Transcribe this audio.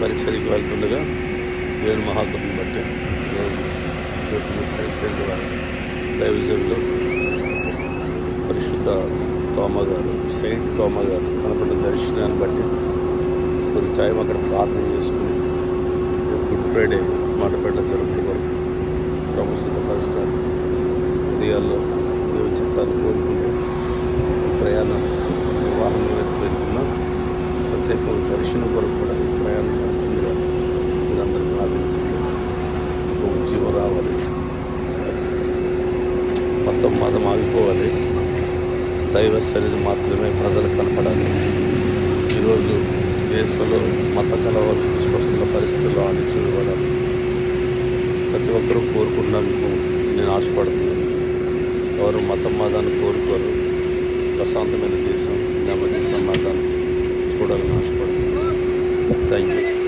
పరిచర్యకి వెళ్తుండగా దేవుని మహాకృపను బట్టి ఈరోజు జ్యోతి పరిచర్య ద్వారా దైవజనులు పరిశుద్ధ తోమ గారు, సెయింట్ తోమ గారు కనపడిన దర్శనాన్ని బట్టి కొద్ది టైం అక్కడ ప్రార్థన చేసుకుని గుడ్ ఫ్రైడే మాటపేట జరుపుడు వరకు ప్రభు సిద్ధపరచడానికి హృదయాల్లో దేవుని చిత్తాన్ని కోరుకుంటూ ఈ ప్రయాణం వివాహం వెళ్తున్నాం. ప్రత్యేకంగా దర్శనం కొరకు కూడా ఈ ప్రయాణం చేస్తుండగా మీరందరూ ప్రార్థించండి. ఒక ఉద్యమం రావాలి, మొత్తం మతం ఆగిపోవాలి, దైవ సన్నిధి మాత్రమే ప్రజలకు కనపడాలి. ఈరోజు దేశంలో మత కలవరం తీసుకొస్తున్న పరిస్థితుల్లో అణచివేయబడాలి. ప్రతి ఒక్కరూ కోరుకున్నందుకు నేను ఆశపడుతున్నాను. ఎవరు మతాన్ని కోరుకోరు. ప్రశాంతమైన దేశం, నెమ్మది సమాధానం చూడాలని ఆశపడుతున్నాను. Thank you.